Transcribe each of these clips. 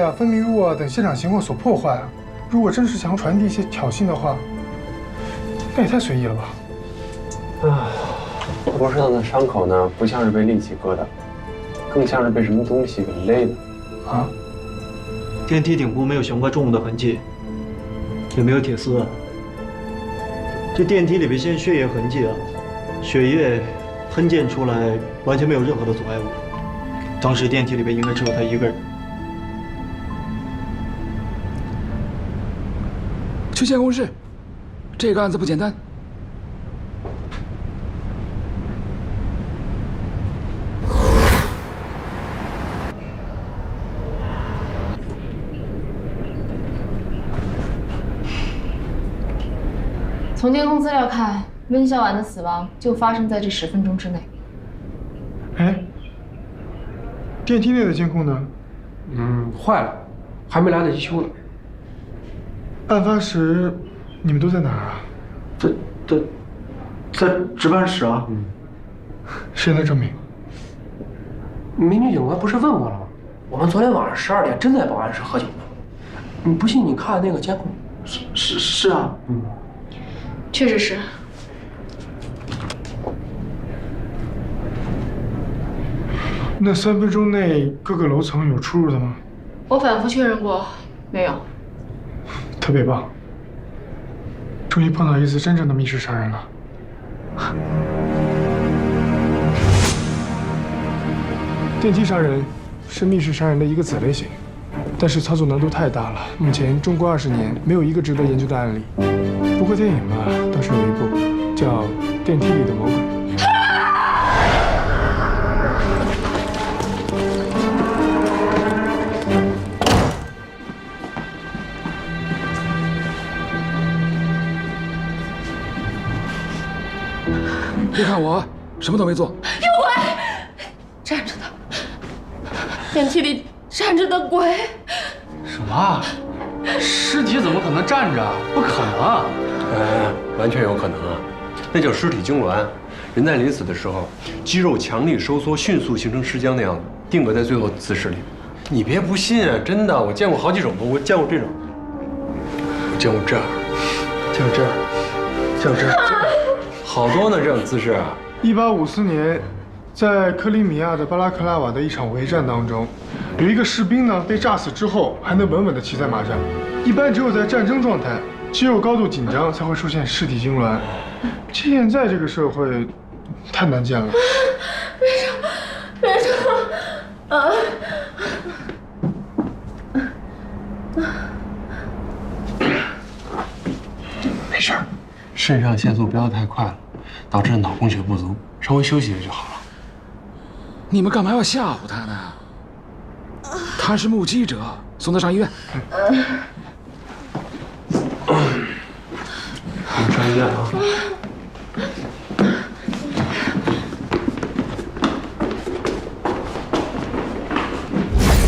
啊、分泌物啊等现场情况所破坏啊。如果真是想传递一些挑衅的话，那也太随意了吧？啊，脖子上的伤口呢，不像是被利器割的，更像是被什么东西给勒的。啊？电梯顶部没有悬挂重物的痕迹，也没有铁丝。这电梯里边现血液痕迹啊，血液喷溅出来，完全没有任何的阻碍物。当时电梯里边应该只有他一个人。去监控室，这个案子不简单。从监控资料看，温小婉的死亡就发生在这10分钟之内。哎，电梯内的监控呢？坏了，还没来得及修呢。案发时你们都在哪儿啊？在值班室啊。谁能证明？民警警官不是问过了吗？我们昨天晚上12点真在保安室喝酒呢。你不信，你看那个监控。是啊。确实是。那3分钟内各个楼层有出入的吗？我反复确认过，没有。特别棒，终于碰到一次真正的密室杀人了。电梯杀人是密室杀人的一个子类型，但是操作难度太大了。目前中国20年没有一个值得研究的案例。不过电影嘛，倒是有一部叫《电梯里的魔鬼》。别看我，什么都没做。有鬼！站着的，电梯里站着的鬼。什么？尸体怎么可能站着？不可能！完全有可能啊，那叫尸体痉挛。人在临死的时候，肌肉强力收缩，迅速形成尸僵的样子，定格在最后姿势里。你别不信啊，真的，我见过好几种，我见过这种，我见过这样，见过这样，见过这样，好多呢这种姿势啊。1854年，在克里米亚的巴拉克拉瓦的一场围战当中，有一个士兵呢被炸死之后还能稳稳地骑在马上。一般只有在战争状态，肌肉高度紧张才会出现尸体痉挛。现在这个社会太难见了。别说，没事儿，肾上腺素飙得太快了，导致脑供血不足，稍微休息就好了。你们干嘛要吓唬他呢？他是目击者，送他上医院。我们上医院啊。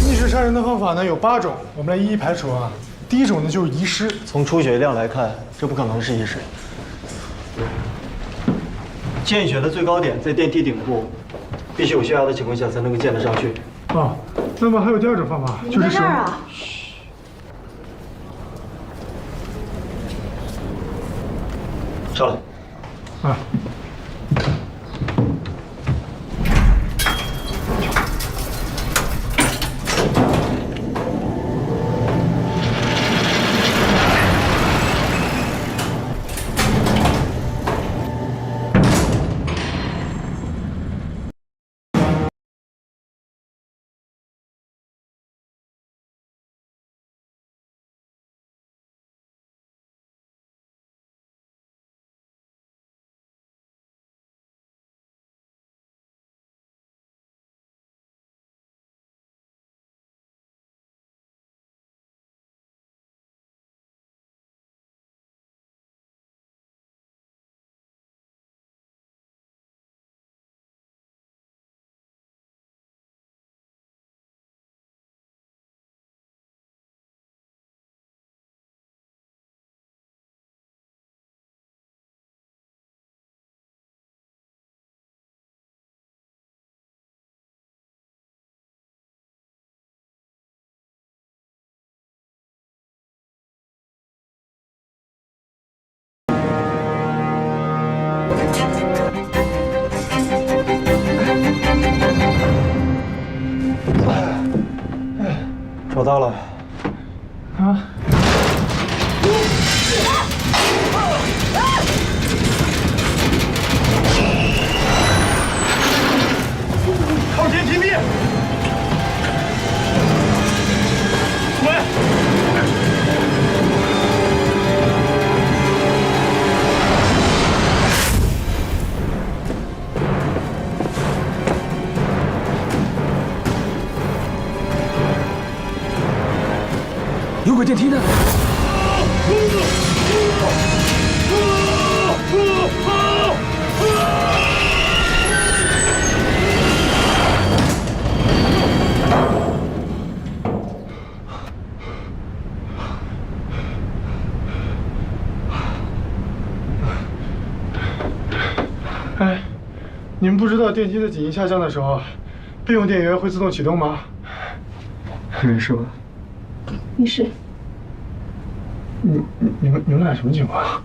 密室杀人的方法呢有8种，我们来一一排除啊。第一种呢就是遗失，从出血量来看，这不可能是遗失。见血的最高点在电梯顶部，必须有血压的情况下才能够见得上去。啊，那么还有第2种方法，就是使用。上来。啊。找到了。啊！靠电梯灭！喂！有轨电梯呢。哎，你们不知道电梯的紧急下降的时候，备用电源会自动启动吗？没事吧？没事。你们俩什么情况？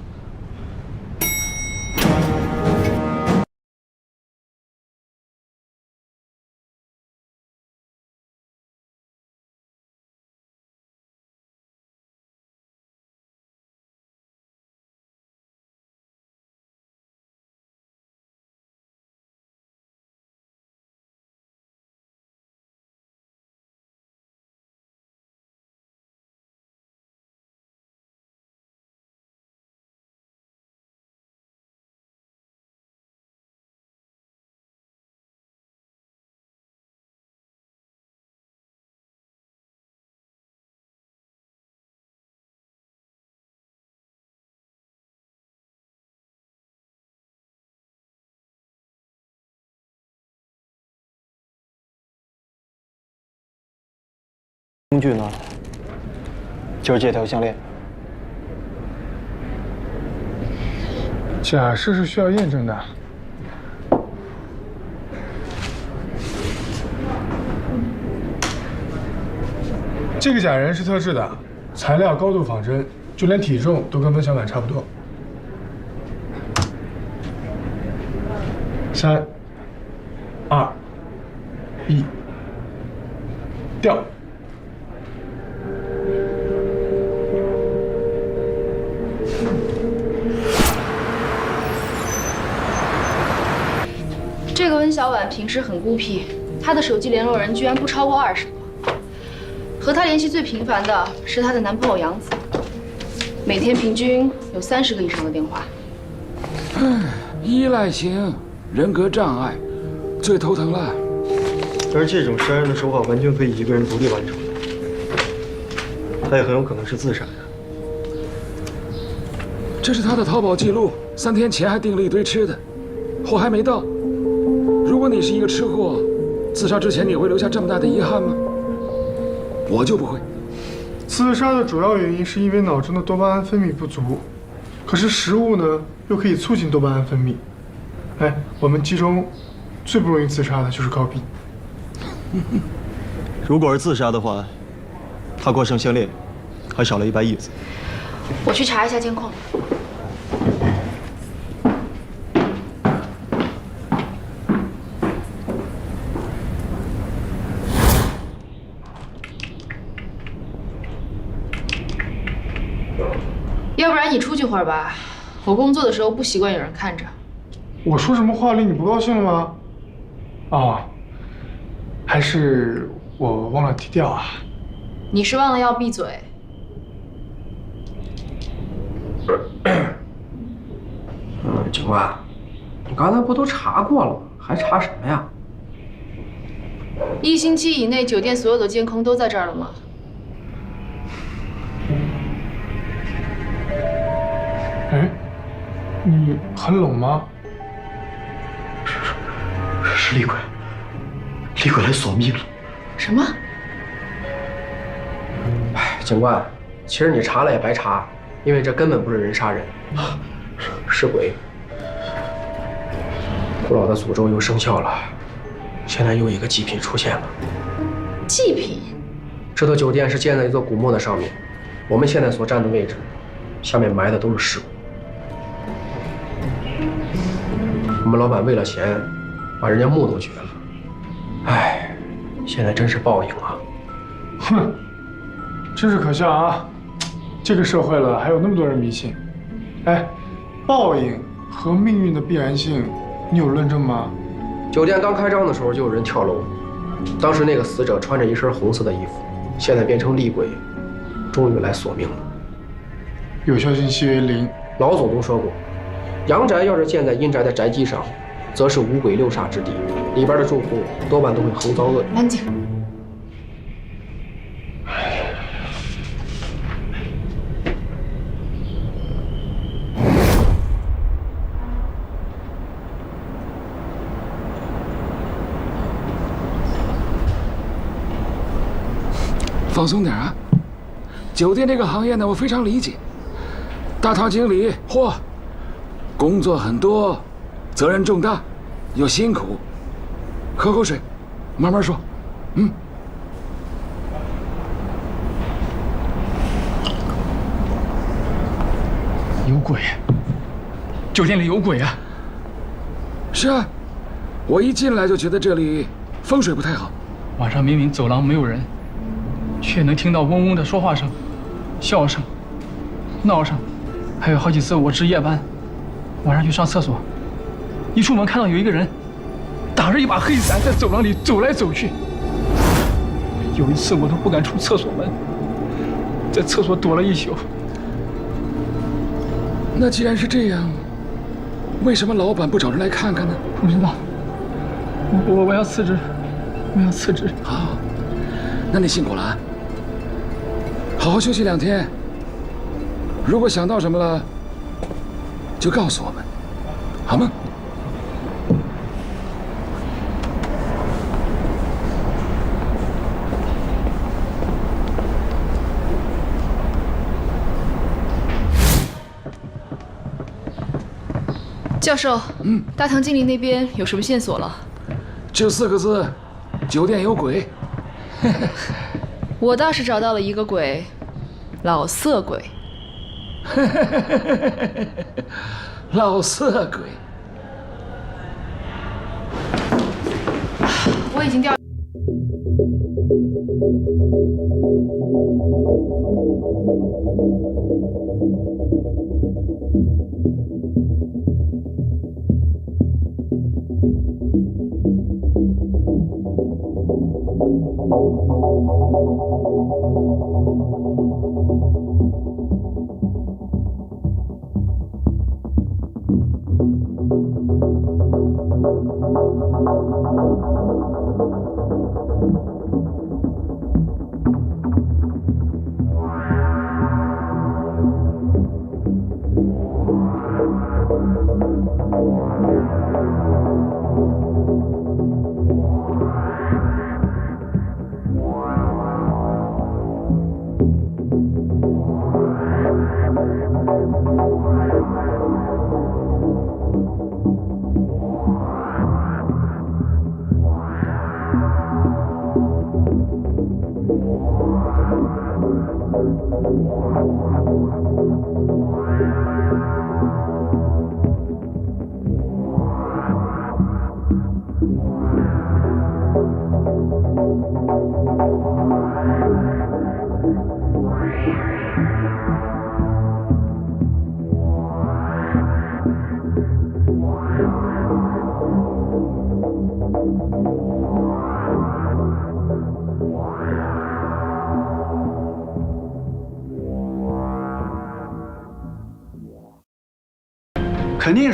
工具呢？就是这条项链。假设是需要验证的。这个假人是特制的，材料高度仿真，就连体重都跟温小满差不多。3、2、1，掉。这个温小婉平时很孤僻，她的手机联络人居然不超过20个。和她联系最频繁的是她的男朋友杨子，每天平均有30个以上的电话。依赖型人格障碍，最头疼了。而这种杀人的手法完全可以一个人独立完成，他也很有可能是自杀的。这是他的淘宝记录，3天前还订了一堆吃的，货还没到。如果你是一个吃货，自杀之前你会留下这么大的遗憾吗？我就不会。自杀的主要原因是因为脑中的多巴胺分泌不足，可是食物呢又可以促进多巴胺分泌。哎，我们其中最不容易自杀的就是高斌。如果是自杀的话，他挂上项链，还少了一把椅子。我去查一下监控。要不然你出去会儿吧，我工作的时候不习惯有人看着。我说什么话令你不高兴了吗？哦，还是我忘了低调啊。你是忘了要闭嘴。警官，你刚才不都查过了吗？还查什么呀1星期以内，酒店所有的监控都在这儿了吗？哎，你很冷吗？是厉鬼，厉鬼来索命了。什么？哎，警官，其实你查了也白查，因为这根本不是人杀人，是鬼。古老的诅咒又生效了，现在又一个祭品出现了。祭品？这座酒店是建在一座古墓的上面，我们现在所站的位置，下面埋的都是尸骨。我们老板为了钱，把人家墓都掘了。哎，现在真是报应啊！哼，真是可笑啊！这个社会了，还有那么多人迷信。哎，报应和命运的必然性，你有论证吗？酒店刚开张的时候就有人跳楼，当时那个死者穿着一身红色的衣服，现在变成厉鬼，终于来索命了。有效信息为0。老祖宗说过，阳宅要是建在阴宅的宅基上，则是五鬼六煞之地，里边的住户多半都会横遭恶。安静。放松点啊！酒店这个行业呢，我非常理解。大堂经理，工作很多，责任重大，又辛苦。喝口水，慢慢说。有鬼！酒店里有鬼啊！是啊，我一进来就觉得这里风水不太好。晚上明明走廊没有人，却能听到嗡嗡的说话声、笑声、闹声，还有好几次我值夜班，晚上去上厕所，一出门看到有一个人打着一把黑伞在走廊里走来走去。有一次我都不敢出厕所门，在厕所躲了一宿。那既然是这样，为什么老板不找人来看看呢？不知道，我要辞职，我要辞职。好，那你辛苦了啊。好好休息2天，如果想到什么了，就告诉我们，好吗？教授，大堂经理那边有什么线索了？就4个字，酒店有鬼。我倒是找到了一个鬼，老色鬼。老色鬼。我已经调。肯定。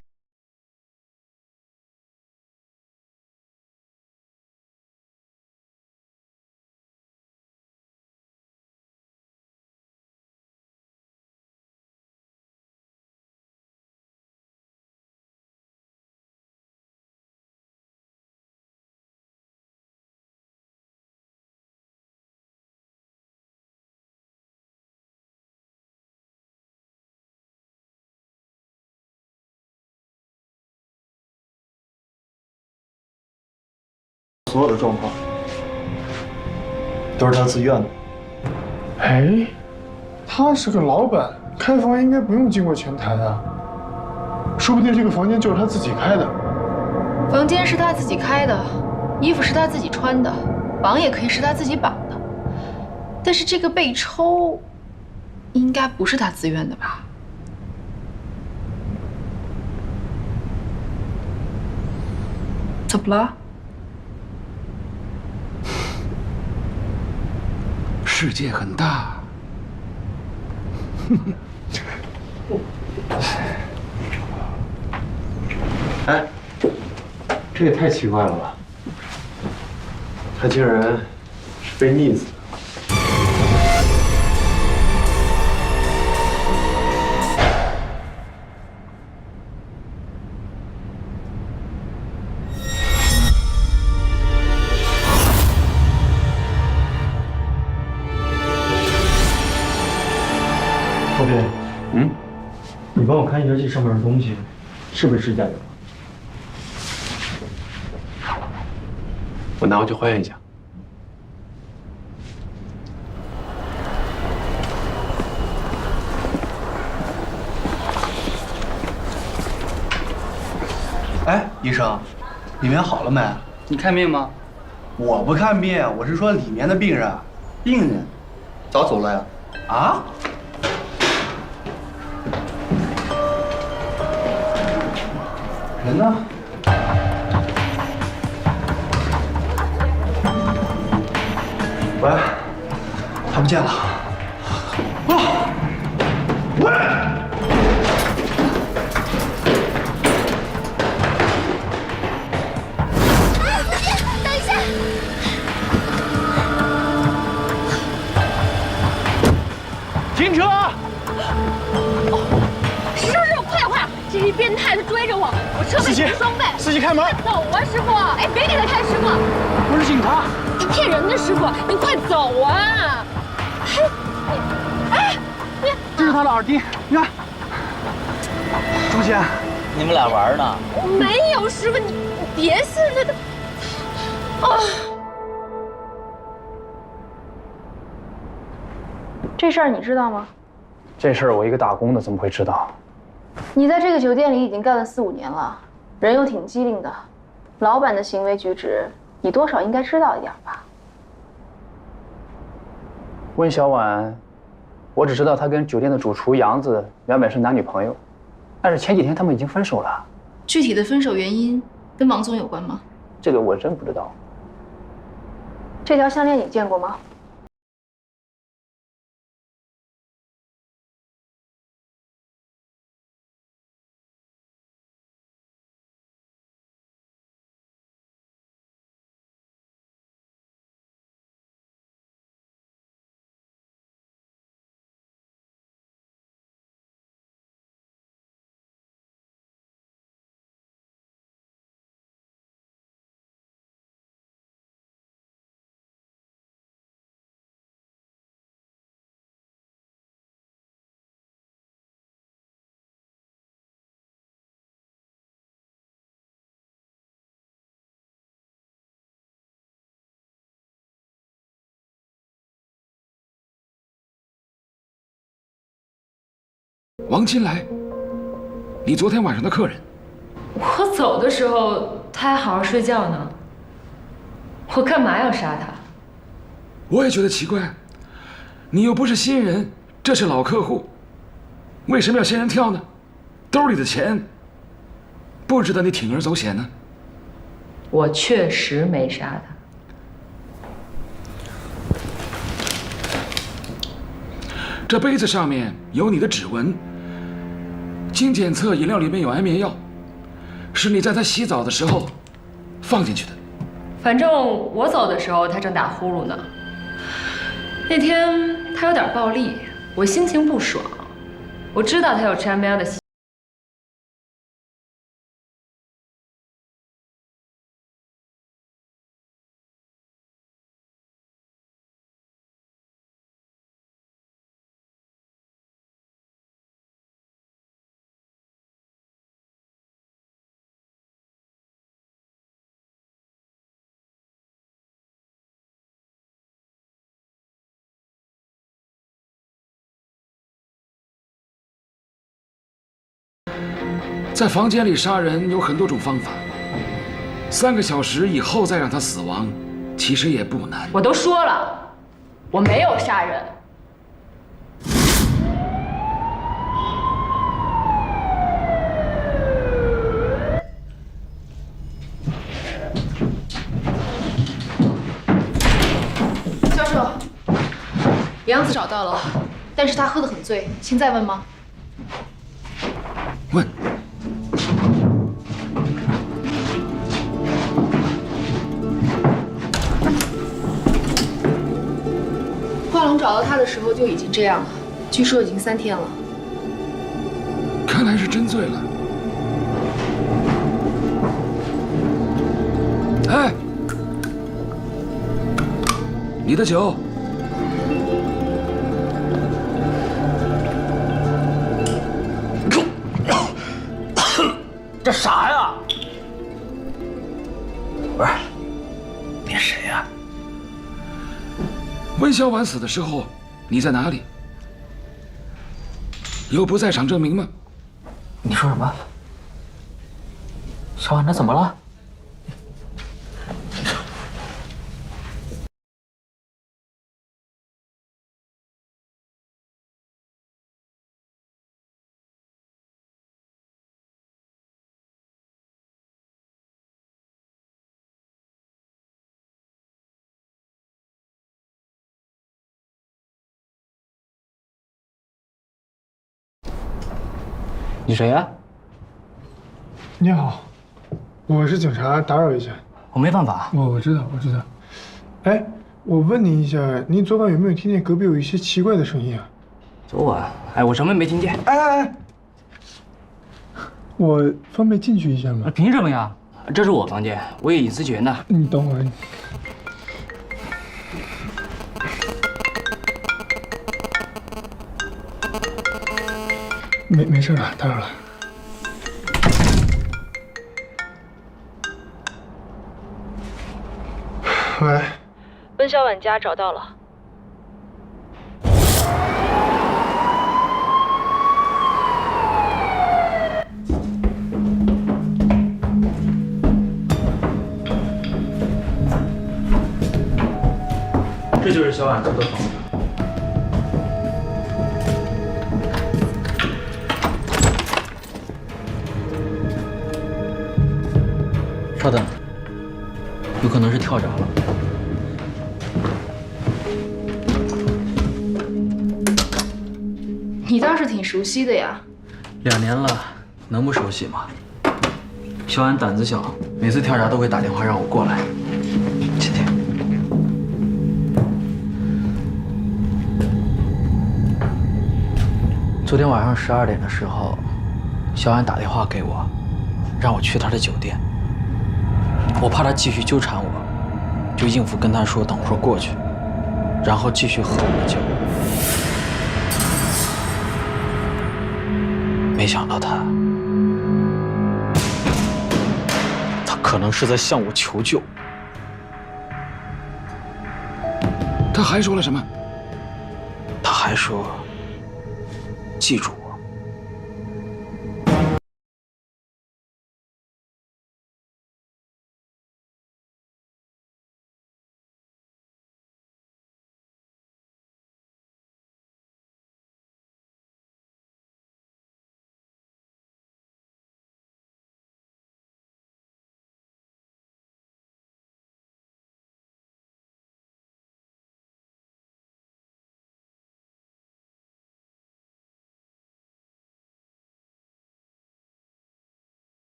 所有的状况都是他自愿的。哎，他是个老板，开房应该不用经过前台啊。说不定这个房间就是他自己开的。房间是他自己开的，衣服是他自己穿的，绑也可以是他自己绑的。但是这个被抽，应该不是他自愿的吧？怎么了？世界很大。哎，这也太奇怪了吧！他竟然是被溺死的。后边，嗯，你帮我看一下这上面的东西，是不是指甲油？我拿回去还原一下。哎，医生，里面好了没？你看病吗？我不看病，我是说里面的病人。病人早走了呀？啊？人呢？喂，他不见了。啊！喂！等一下！停车！师傅，快点快点！这一变态，他追着我，我车费是双倍。司机开门！走啊，师傅！哎，别给他开，师傅！我是警察。他骗人的，师傅，你快走啊！这是他的耳钉，你看。朱姐，你们俩玩呢？没有，师傅，你别信了他。啊！这事儿你知道吗？这事儿我一个打工的怎么会知道？你在这个酒店里已经干了4、5年了，人又挺机灵的，老板的行为举止你多少应该知道一点吧？温小婉，我只知道她跟酒店的主厨杨子原本是男女朋友，但是前几天他们已经分手了。具体的分手原因跟王总有关吗？这个我真不知道。这条项链你见过吗？王金来，你昨天晚上的客人。我走的时候他还好好睡觉呢，我干嘛要杀他？我也觉得奇怪，你又不是新人，这是老客户，为什么要仙人跳呢？兜里的钱不值得你铤而走险呢？我确实没杀他。这杯子上面有你的指纹，经检测饮料里面有安眠药，是你在他洗澡的时候放进去的。反正我走的时候他正打呼噜呢。那天他有点暴力，我心情不爽。我知道他有吃安眠药的习惯。在房间里杀人有很多种方法，3个小时以后再让他死亡，其实也不难。我都说了，我没有杀人。教授，杨子找到了，但是他喝得很醉，请再问吗？问。华龙找到他的时候就已经这样了，据说已经3天了。看来是真醉了。哎，你的酒。这啥呀？不是，你谁呀？温小婉死的时候，你在哪里？有不在场证明吗？你说什么？小婉，她怎么了？你谁呀？你好，我是警察，打扰一下。我没犯法。我知道，我知道。哎，我问您一下，您昨晚有没有听见隔壁有一些奇怪的声音啊？昨晚，哎，我什么也没听见。哎，我方便进去一下吗？凭什么呀？这是我房间，我有隐私权的。你等会儿。没事了，打扰了。喂，温小婉家找到了。这就是小婉住的房子。稍等，有可能是跳闸了。你倒是挺熟悉的呀。2年了，能不熟悉吗？小安胆子小，每次跳闸都会打电话让我过来。今天，昨天晚上12点的时候，小安打电话给我，让我去他的酒店。我怕他继续纠缠我，就应付跟他说等会儿过去，然后继续喝我的酒。没想到他可能是在向我求救。他还说了什么？他还说，记住我。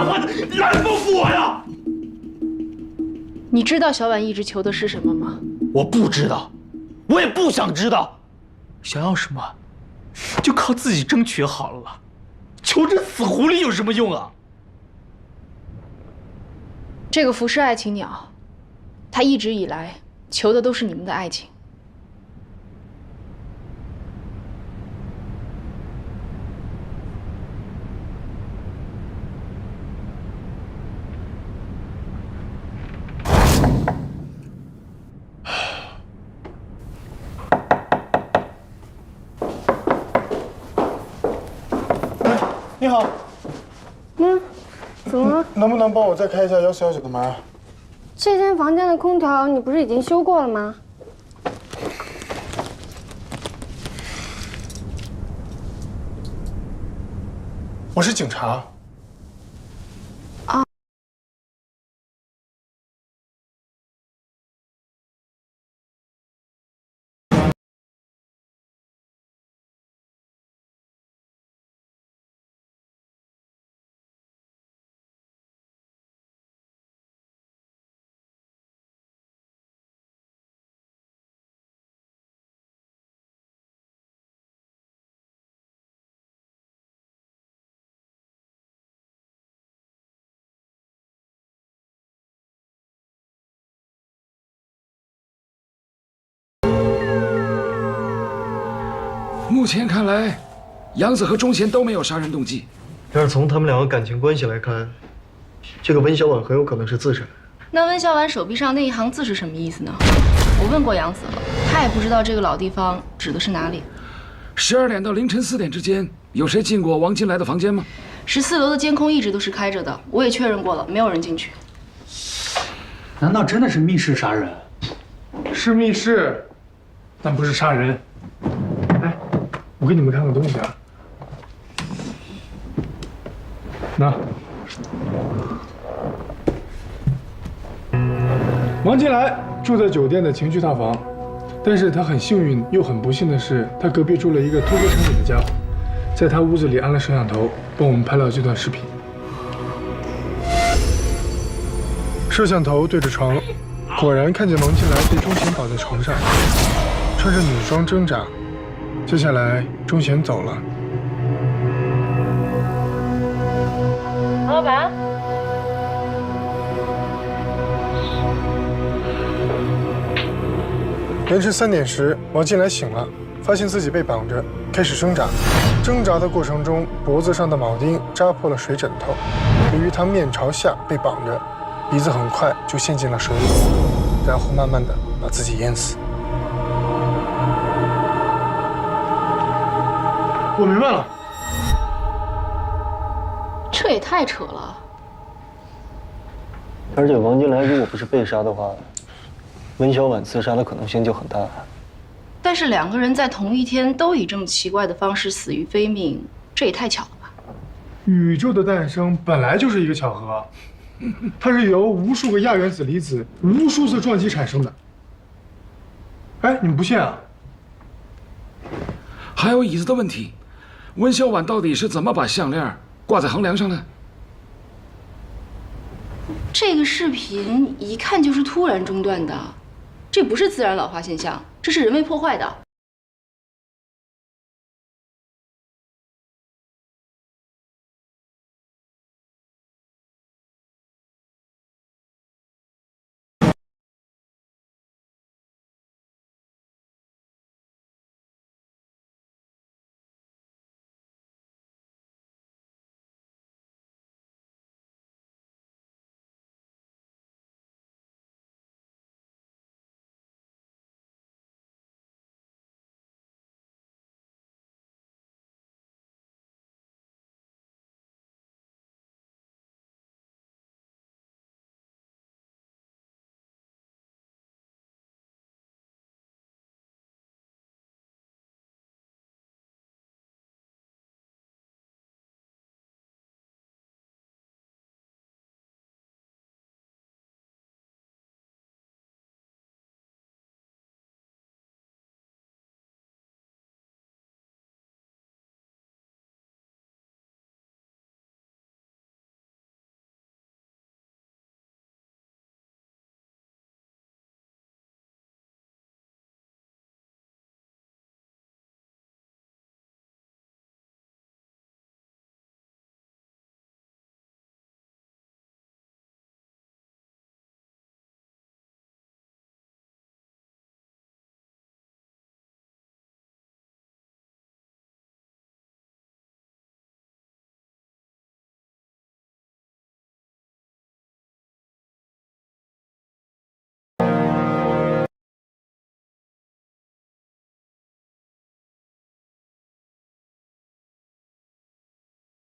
谈话的，你来报复我呀！你知道小婉一直求的是什么吗？我不知道，我也不想知道。想要什么，就靠自己争取好了。求这死狐狸有什么用啊？这个浮世爱情鸟，它一直以来求的都是你们的爱情。你好，怎么了？能不能帮我再开一下1419的门？这间房间的空调你不是已经修过了吗？我是警察。目前看来，杨子和钟贤都没有杀人动机。但是从他们两个感情关系来看，这个温小婉很有可能是自杀。那温小婉手臂上那一行字是什么意思呢？我问过杨子了，他也不知道这个老地方指的是哪里。12点到凌晨4点之间，有谁进过王金来的房间吗？14楼的监控一直都是开着的，我也确认过了，没有人进去。难道真的是密室杀人？是密室，但不是杀人。哎，我给你们看个东西啊，那王金来住在酒店的情趣套房，但是他很幸运又很不幸的是，他隔壁住了一个偷歌成瘾的家伙，在他屋子里安了摄像头，帮我们拍了这段视频。摄像头对着床，果然看见王金来被钟贤绑在床上，穿着女装挣扎。接下来，钟贤走了。王老板，凌晨3点时，王金来醒了，发现自己被绑着，开始挣扎。挣扎的过程中，脖子上的铆钉扎破了水枕头。由于他面朝下被绑着，鼻子很快就陷进了水里，然后慢慢的把自己淹死。我明白了，这也太扯了。而且王金来如果不是被杀的话，温小婉自杀的可能性就很大。但是2个人在同一天都以这么奇怪的方式死于非命，这也太巧了吧？宇宙的诞生本来就是一个巧合，它是由无数个亚原子离子、无数次撞击产生的。哎，你们不信啊？还有椅子的问题，温小婉到底是怎么把项链挂在横梁上的？这个视频一看就是突然中断的，这不是自然老化现象，这是人为破坏的。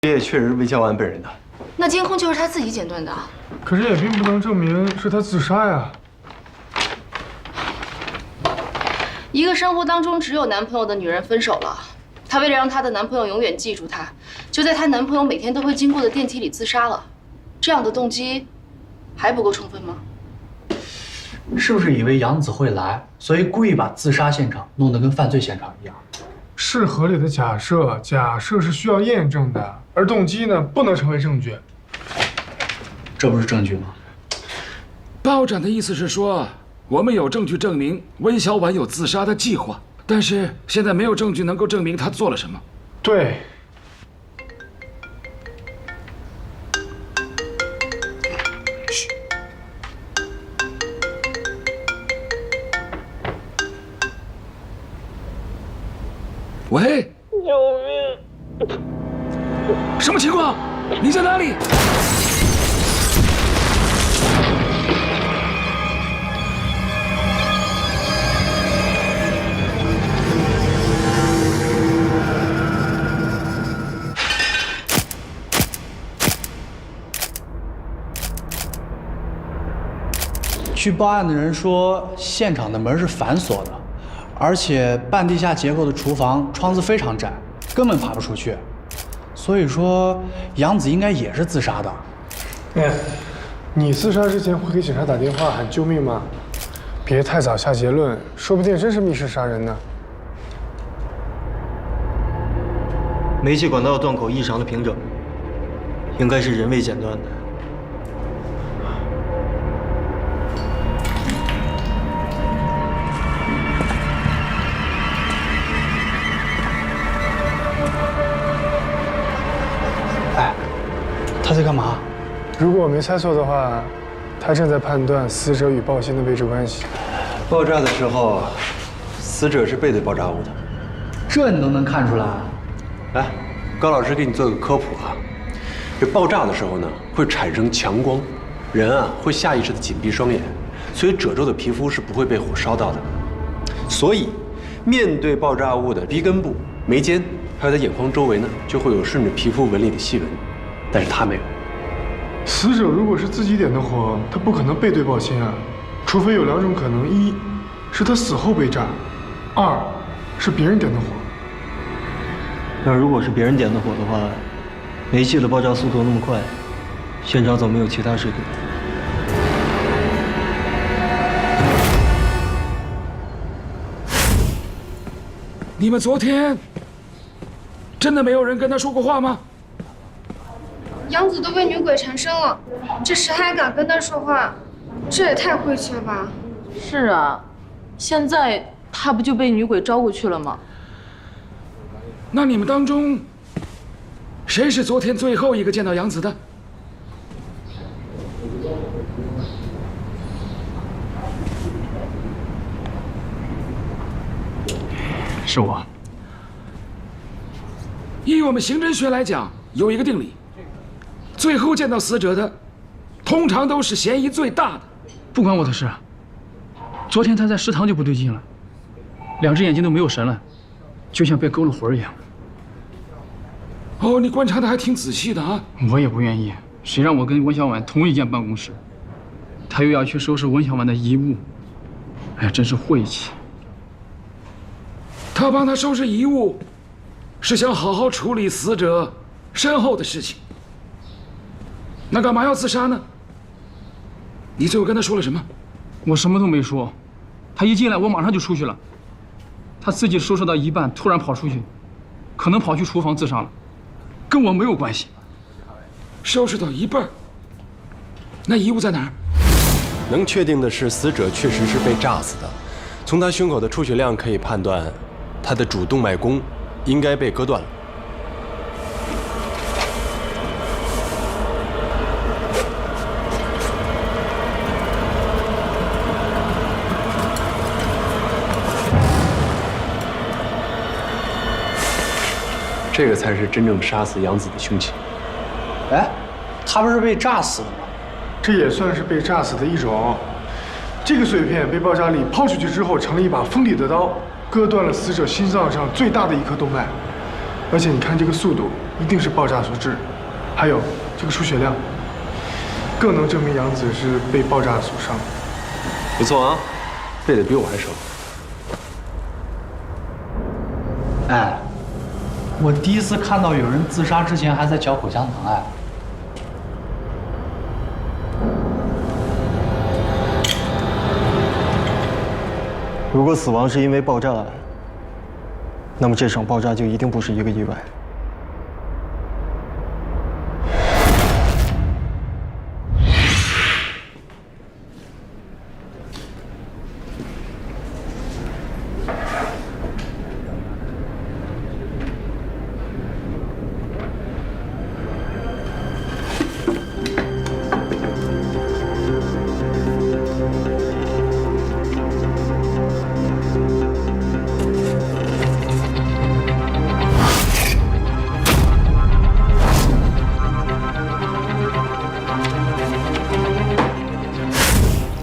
血液确实是魏小婉本人的。那监控就是他自己剪断的。可是也并不能证明是他自杀呀。一个生活当中只有男朋友的女人分手了，她为了让她的男朋友永远记住她，就在她男朋友每天都会经过的电梯里自杀了。这样的动机还不够充分吗？是不是以为杨子会来，所以故意把自杀现场弄得跟犯罪现场一样？是合理的假设，假设是需要验证的，而动机呢，不能成为证据。这不是证据吗？报长的意思是说，我们有证据证明温小婉有自杀的计划，但是现在没有证据能够证明她做了什么。对。喂，救命！什么情况？你在哪里？据报案的人说，现场的门是反锁的，而且半地下结构的厨房窗子非常窄，根本爬不出去。所以说，杨子应该也是自杀的。哎，你自杀之前会给警察打电话喊救命吗？别太早下结论，说不定真是密室杀人呢。煤气管道断口异常的平整，应该是人为剪断的。他在干嘛？如果我没猜错的话，他正在判断死者与爆心的位置关系。爆炸的时候，死者是背对爆炸物的。这你都能看出来？来，高老师给你做个科普啊。这爆炸的时候呢，会产生强光，人啊会下意识的紧闭双眼，所以褶皱的皮肤是不会被火烧到的。所以，面对爆炸物的鼻根部、眉间，还有在眼眶周围呢，就会有顺着皮肤纹理的细纹。但是他没有。死者如果是自己点的火，他不可能背对爆心啊，除非有两种可能：一是他死后被炸，二是别人点的火。那如果是别人点的火的话，煤气的爆炸速度那么快，现场怎么没有其他尸体？你们昨天真的没有人跟他说过话吗？杨子都被女鬼缠身了，这谁还敢跟他说话？这也太晦气了吧！是啊，现在他不就被女鬼招过去了吗？那你们当中，谁是昨天最后一个见到杨子的？是我。以我们刑侦学来讲，有一个定理。最后见到死者的，通常都是嫌疑最大的。不关我的事。昨天他在食堂就不对劲了，两只眼睛都没有神了，就像被勾了魂一样。哦，你观察的还挺仔细的啊。我也不愿意，谁让我跟温小婉同一间办公室，他又要去收拾温小婉的遗物，哎，真是晦气。他帮他收拾遗物，是想好好处理死者身后的事情。那干嘛要自杀呢？你最后跟他说了什么？我什么都没说，他一进来我马上就出去了。他自己收拾到一半，突然跑出去，可能跑去厨房自杀了，跟我没有关系。收拾到一半，那遗物在哪儿？能确定的是，死者确实是被炸死的。从他胸口的出血量可以判断，他的主动脉弓应该被割断了。这个才是真正杀死杨子的凶器。哎，他不是被炸死的吗？这也算是被炸死的一种。这个碎片被爆炸力抛出去之后，成了一把锋利的刀，割断了死者心脏上最大的一颗动脉。而且你看这个速度，一定是爆炸所致。还有这个出血量，更能证明杨子是被爆炸所伤。不错啊，背的比我还熟。哎，我第一次看到有人自杀之前还在嚼口香糖，哎。如果死亡是因为爆炸，那么这场爆炸就一定不是一个意外。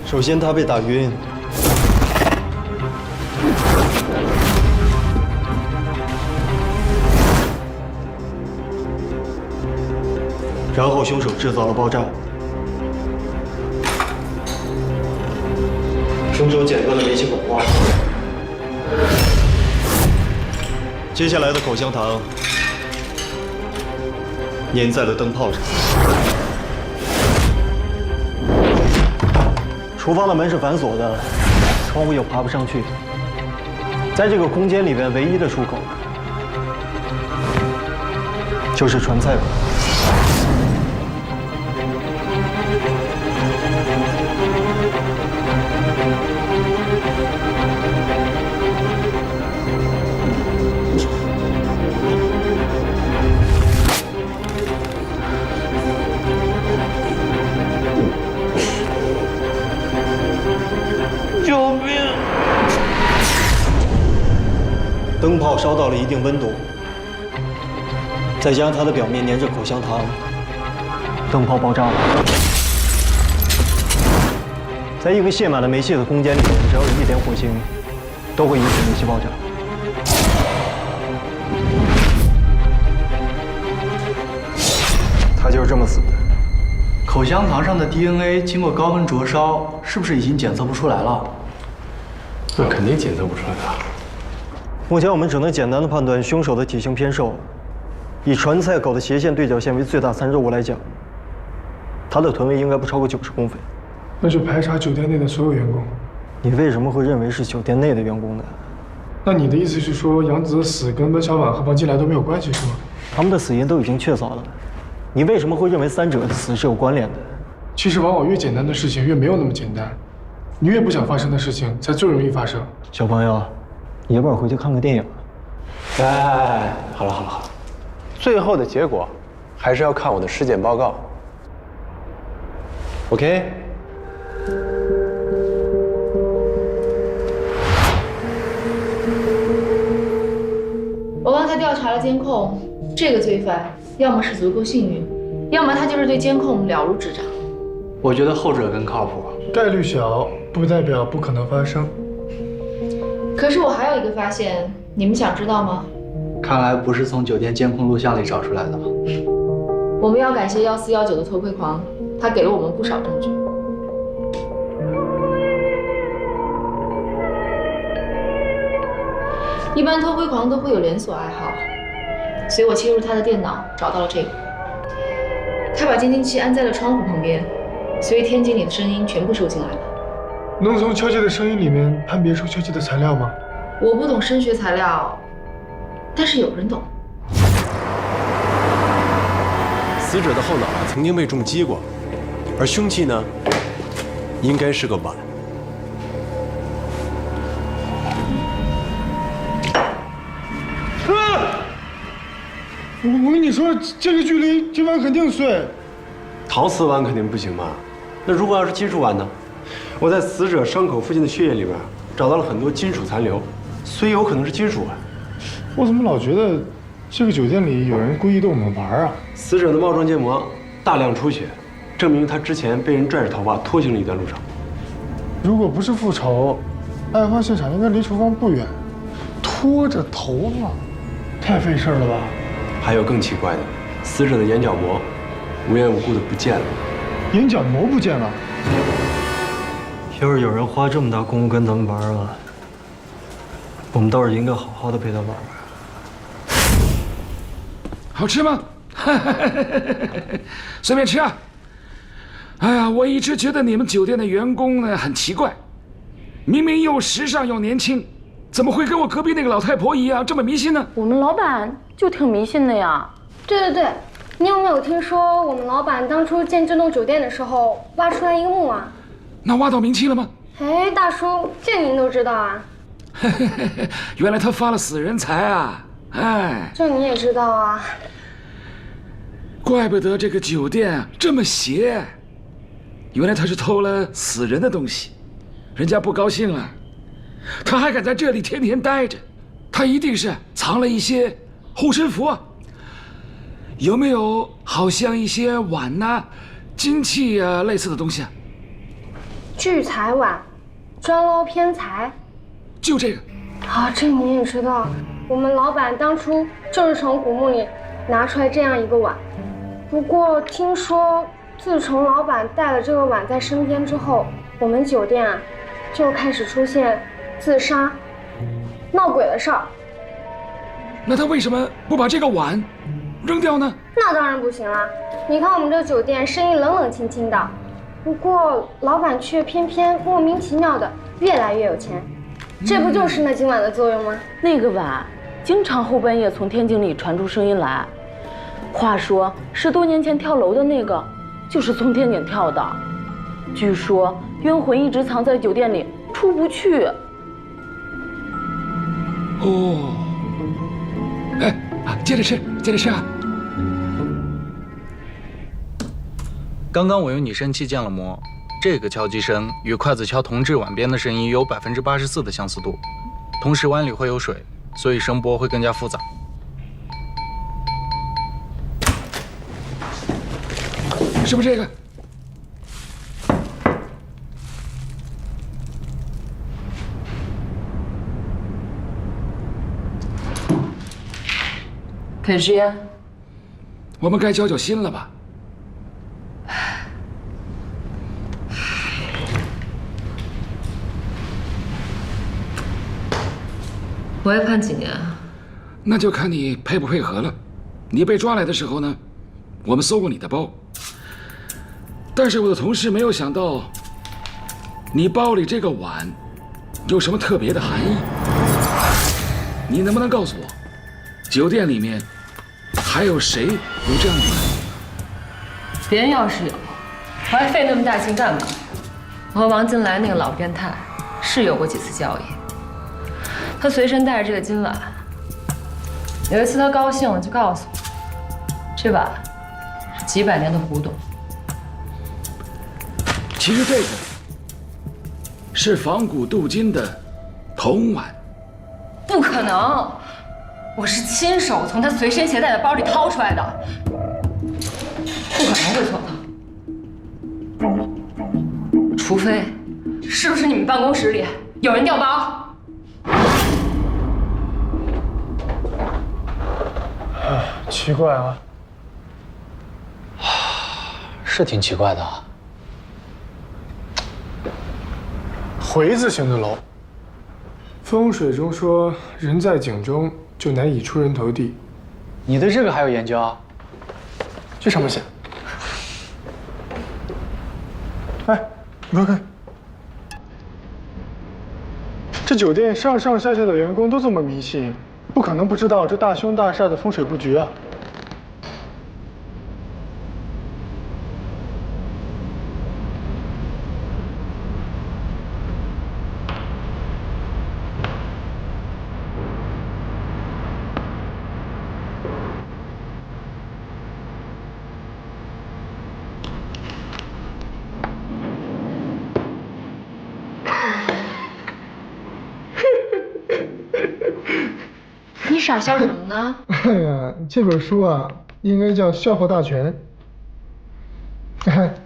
首先，他被打晕，然后凶手制造了爆炸，凶手剪断了煤气管花，接下来的口香糖粘在了灯泡上。厨房的门是反锁的，窗户又爬不上去。在这个空间里面，唯一的出口就是传菜口。救命！灯泡烧到了一定温度，再加上它的表面粘着口香糖，灯泡爆炸了。在一个泄满了煤气的空间里面，只要有一点火星，都会引起煤气爆炸。他就是这么死的。口香糖上的 DNA 经过高温灼烧，是不是已经检测不出来了？那肯定检测不出来的。目前我们只能简单的判断凶手的体型偏瘦。以传菜口的斜线对角线为最大参照物来讲，他的臀围应该不超过90公分。那就排查酒店内的所有员工。你为什么会认为是酒店内的员工呢？那你的意思是说，杨子的死跟温小婉和王金来都没有关系，是吗？他们的死因都已经确凿了，你为什么会认为三者的死是有关联的？其实往往越简单的事情越没有那么简单，你越不想发生的事情才最容易发生。小朋友，你要不要回去看个电影？哎，好了好了好了，最后的结果还是要看我的尸检报告。OK。我刚才调查了监控，这个罪犯要么是足够幸运，要么他就是对监控了如指掌。我觉得后者更靠谱。概率小，不代表不可能发生。可是我还有一个发现，你们想知道吗？看来不是从酒店监控录像里找出来的。我们要感谢1419的偷窥狂，他给了我们不少证据。一般偷窥狂都会有连锁爱好，所以我切入他的电脑，找到了这个。他把监听器安在了窗户旁边，所以天井里的声音全部收进来了。能从敲击的声音里面判别出敲击的材料吗？我不懂声学材料，但是有人懂。死者的后脑曾经被重击过，而凶器呢，应该是个碗。我跟你说，这个距离这碗肯定碎。陶瓷碗肯定不行吧？那如果要是金属碗呢？我在死者伤口附近的血液里边找到了很多金属残留，所以有可能是金属碗。我怎么老觉得这个酒店里有人故意逗我们玩啊？死者的帽状结膜大量出血，证明他之前被人拽着头发拖行了一段路程。如果不是复仇，案发现场应该离厨房不远，拖着头发，太费事了吧？还有更奇怪的，死者的眼角膜无缘无故的不见了。眼角膜不见了？要是有人花这么大功夫跟咱们玩啊，我们倒是应该好好的陪他玩玩。好吃吗？随便吃啊。哎呀，我一直觉得你们酒店的员工呢很奇怪，明明又时尚又年轻，怎么会跟我隔壁那个老太婆一样这么迷信呢？我们老板就挺迷信的呀。对，你有没有听说我们老板当初建这栋酒店的时候挖出来一个墓啊？那挖到冥器了吗？哎，大叔，这您都知道啊？原来他发了死人财啊！哎，这你也知道啊？怪不得这个酒店这么邪，原来他是偷了死人的东西，人家不高兴了，他还敢在这里天天待着，他一定是藏了一些护身符啊。有没有好像一些碗呐、金器啊类似的东西啊？聚财碗，专捞偏财。就这个。啊，这你也知道，我们老板当初就是从古墓里拿出来这样一个碗。不过听说，自从老板带了这个碗在身边之后，我们酒店啊就开始出现自杀、闹鬼的事儿。那他为什么不把这个碗扔掉呢？那当然不行啦！你看我们这酒店生意冷冷清清的，不过老板却偏偏莫名其妙的越来越有钱，这不就是那今晚的作用吗？那个碗经常后半夜从天井里传出声音来。话说10多年前跳楼的那个，就是从天井跳的。据说冤魂一直藏在酒店里，出不去。哦，哎，接着吃啊！刚刚我用拟声器建了模，这个敲击声与筷子敲铜制碗边的声音有84%的相似度，同时碗里会有水，所以声波会更加复杂。是不是这个？可是呀，我们该交心了吧？我要判几年啊？那就看你配不配合了。你被抓来的时候呢，我们搜过你的包，但是我的同事没有想到，你包里这个碗有什么特别的含义。你能不能告诉我，酒店里面还有谁有这样的碗？别人要是有，我还费那么大劲干嘛？我和王金来那个老变态是有过几次交易，他随身带着这个金碗。有一次他高兴了，就告诉我，这碗是几百年的古董。其实这个是仿古镀金的铜碗。不可能，我是亲手从他随身携带的包里掏出来的，不可能会错的。除非，是不是你们办公室里有人调包？奇怪啊，是挺奇怪的啊。回字形的楼，风水中说人在井中就难以出人头地。你对这个还有研究啊？这上面写。哎，你快看，这酒店上上下下的员工都这么迷信，不可能不知道这大凶大煞的风水布局啊。你傻笑什么呢？哎呀，这本书啊，应该叫《笑破大全》。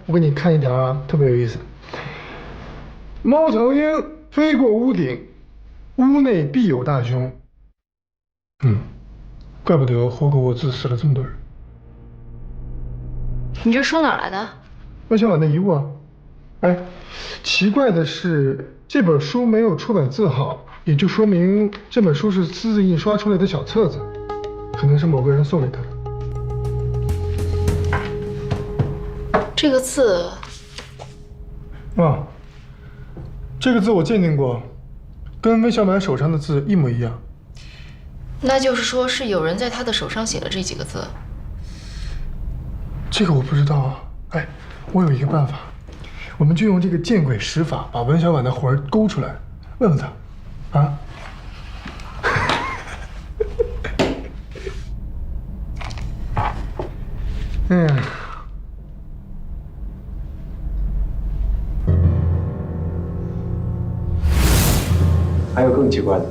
我给你看一条啊，特别有意思。猫头鹰飞过屋顶，屋内必有大凶。怪不得活狗窝子死了这么多人。你这书哪来的？温小婉的遗物啊。哎，奇怪的是，这本书没有出版字号，也就说明这本书是私自印刷出来的小册子，可能是某个人送给他的。这个字啊，这个字我鉴定过，跟温小满手上的字一模一样。那就是说是有人在他的手上写了这几个字。这个我不知道啊。哎，我有一个办法，我们就用这个见鬼使法，把温小婉的魂儿勾出来，问问他，啊？还有更奇怪的，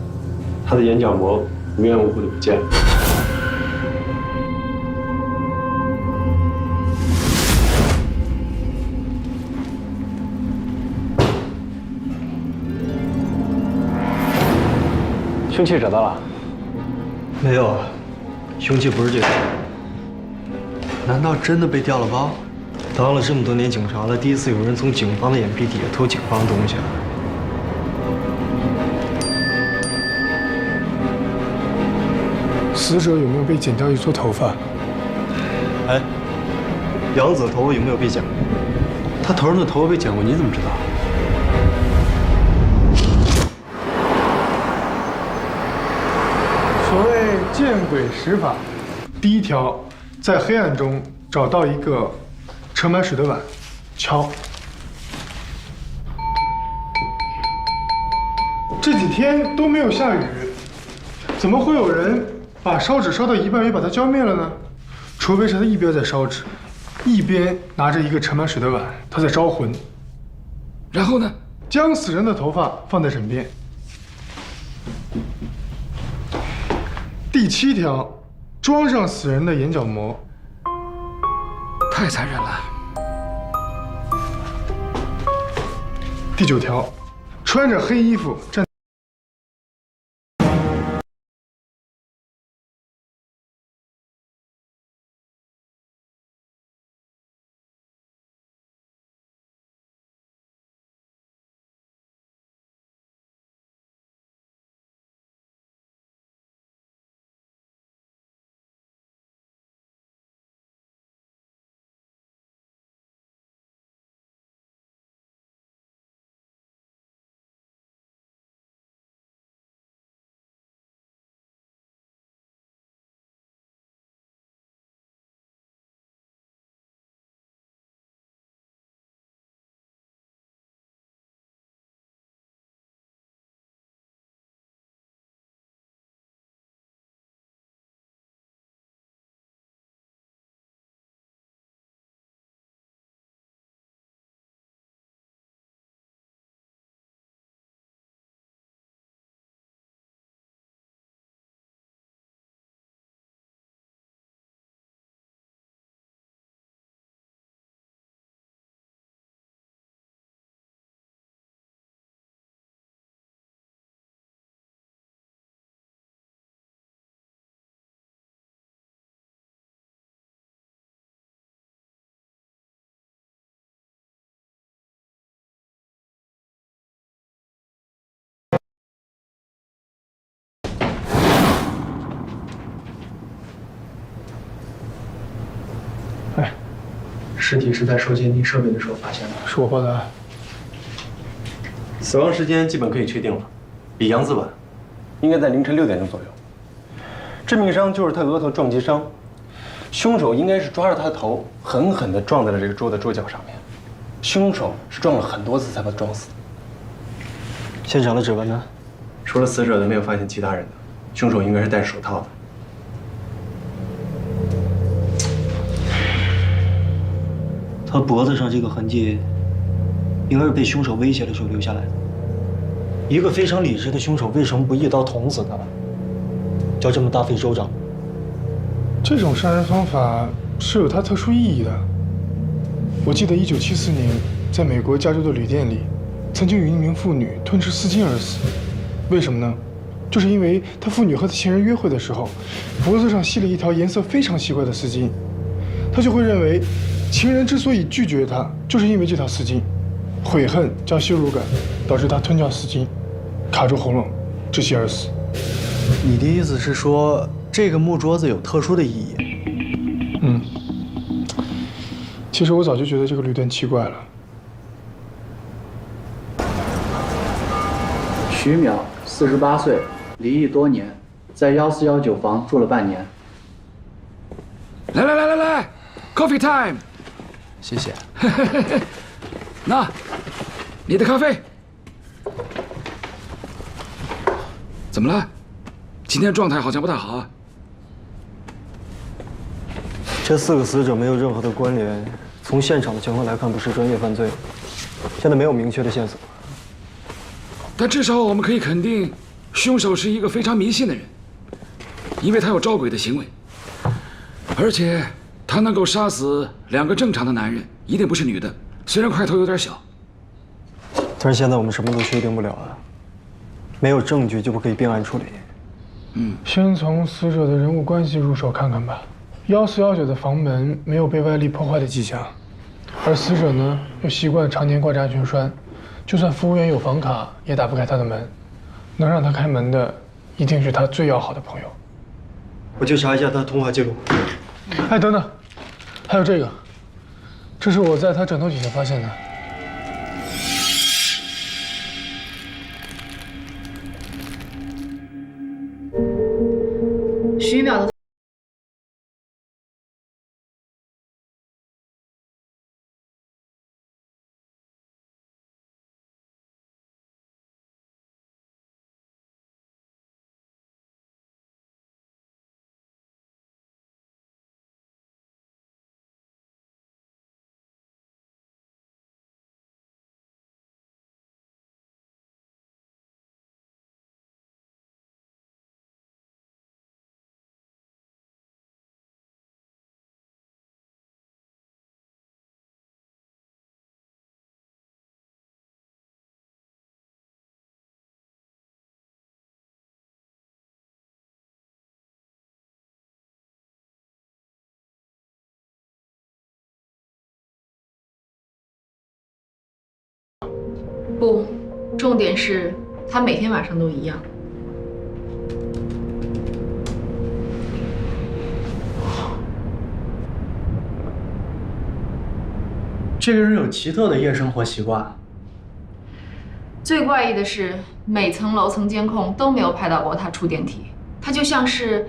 他的眼角膜无缘无故的不见了。凶器找到了？没有，凶器不是这个。难道真的被调了包？当了这么多年警察了，第一次有人从警方的眼皮底下偷警方的东西。死者有没有被剪掉一撮头发？哎，杨子头有没有被剪过？他头上的头发被剪过，你怎么知道？所谓见鬼使法，第一条，在黑暗中找到一个盛满水的碗，敲。这几天都没有下雨，怎么会有人把烧纸烧到一半又把它浇灭了呢？除非是他一边在烧纸，一边拿着一个盛满水的碗，他在招魂。然后呢？将死人的头发放在枕边。第7条，装上死人的眼角膜。太残忍了。第9条，穿着黑衣服站。尸体是在收鉴定设备的时候发现的，是我报的案。死亡时间基本可以确定了，比杨子晚，应该在凌晨6点钟左右。致命伤就是他额头撞击伤，凶手应该是抓着他的头，狠狠地撞在了这个桌的桌角上面。凶手是撞了很多次才把他撞死。现场的指纹呢？除了死者的，没有发现其他人的。凶手应该是戴着手套的。他脖子上这个痕迹，应该是被凶手威胁的时候留下来的。一个非常理智的凶手，为什么不一刀捅死他，就要这么大费周章？这种杀人方法是有它特殊意义的。我记得1974年，在美国加州的旅店里，曾经有一名妇女吞吃丝巾而死。为什么呢？就是因为他父女和情人约会的时候，脖子上系了一条颜色非常奇怪的丝巾，他就会认为，情人之所以拒绝他，就是因为这条丝巾，悔恨加羞辱感，导致他吞掉丝巾，卡住喉咙，窒息而死。你的意思是说，这个木桌子有特殊的意义？嗯。其实我早就觉得这个旅店奇怪了。徐淼，48岁，离异多年，在1419房住了半年。来 ，Coffee time！ 谢谢。那，你的咖啡。怎么了？今天状态好像不太好啊。这4个死者没有任何的关联，从现场的情况来看，不是专业犯罪。现在没有明确的线索。但至少我们可以肯定，凶手是一个非常迷信的人，因为他有招鬼的行为，而且他能够杀死2个正常的男人，一定不是女的，虽然块头有点小。但是现在我们什么都确定不了啊，没有证据就不可以并案处理。先从死者的人物关系入手看看吧。1419的房门没有被外力破坏的迹象，而死者呢又习惯常年挂着安全栓。就算服务员有房卡，也打不开他的门。能让他开门的，一定是他最要好的朋友。我去查一下他的通话记录。哎，等等，还有这个，这是我在他枕头底下发现的。徐淼的。不，重点是他每天晚上都一样。这个人有奇特的夜生活习惯。最怪异的是，每层楼层监控都没有拍到过他出电梯，他就像是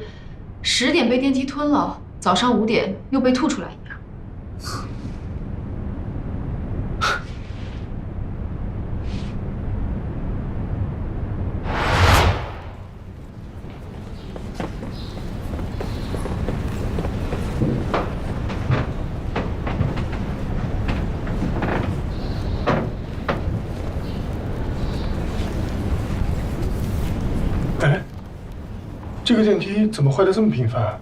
10点被电梯吞了，早上5点又被吐出来一样。这个电梯怎么坏得这么频繁？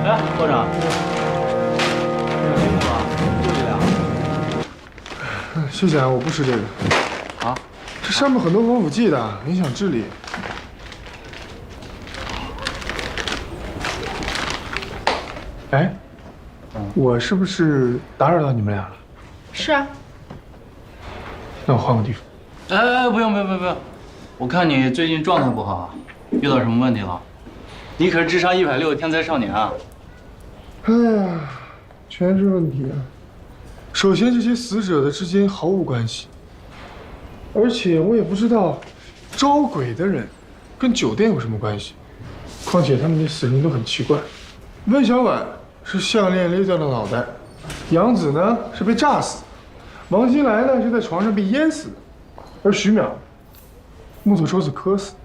哎，科长，辛苦了，就这俩。谢谢啊，我不吃这个。啊？这上面很多防腐剂的，影响智力。哎，我是不是打扰到你们俩了？是啊。那我换个地方。哎，不用，我看你最近状态不好，遇到什么问题了？你可是智商160的天才少年啊！哎呀，全是问题啊！首先，这些死者的之间毫无关系，而且我也不知道招鬼的人跟酒店有什么关系。况且他们的死因都很奇怪，温小婉是项链勒掉了脑袋，杨子呢是被炸死，王金来呢是在床上被淹死的，而徐淼木头抽死磕死。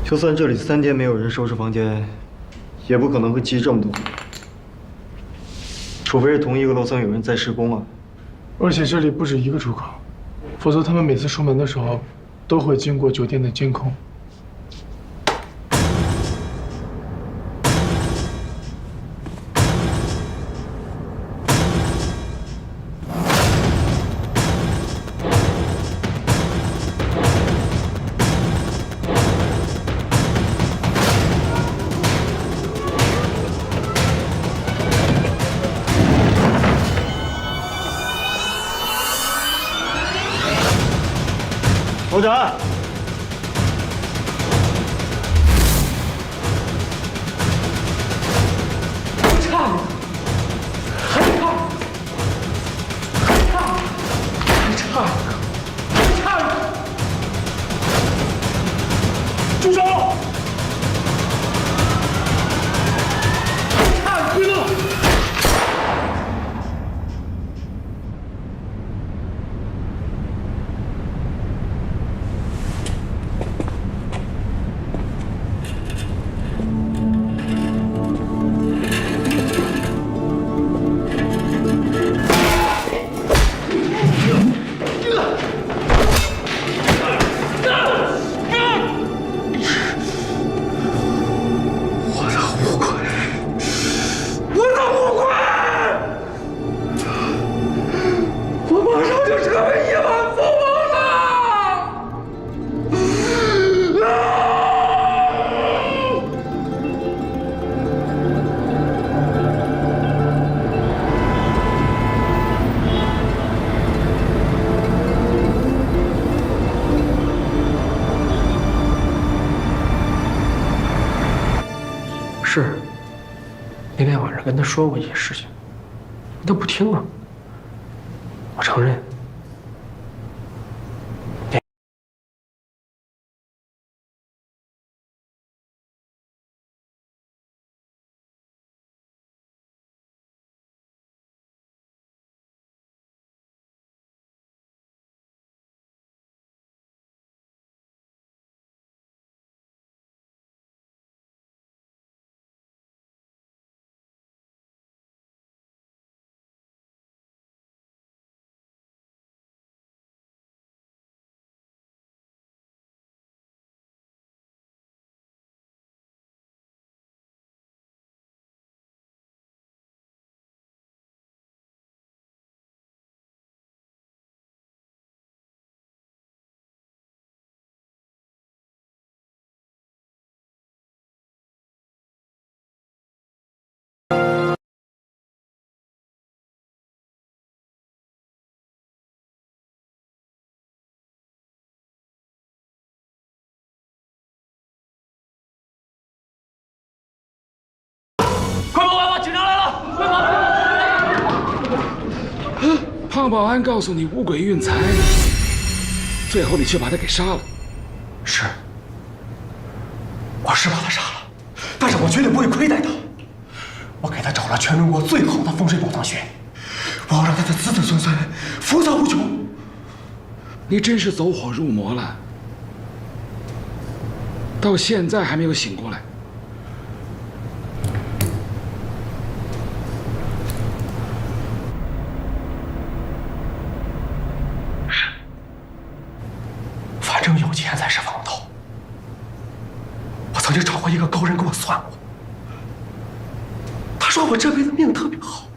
就算这里3天没有人收拾房间，也不可能会积这么多。除非是同一个楼层有人在施工啊。而且这里不止一个出口，否则他们每次出门的时候，都会经过酒店的监控。首长，住手！归乐。是，那天晚上跟他说过一些事情，他不听啊。我承认。胖保安告诉你五鬼运财，最后你却把他给杀了。是，我是把他杀了，但是我绝对不会亏待他。我给他找了全中国最好的风水宝藏穴，我要让他的子子孙孙福泽无穷。你真是走火入魔了，到现在还没有醒过来。反正有钱才是王道。我曾经找过一个高人给我算过，他说我这辈子命特别好。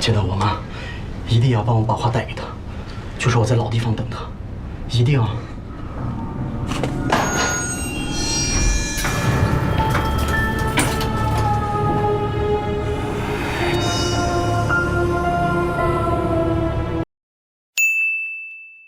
见到我妈，一定要帮我把话带给她，就说我在老地方等她，一定啊。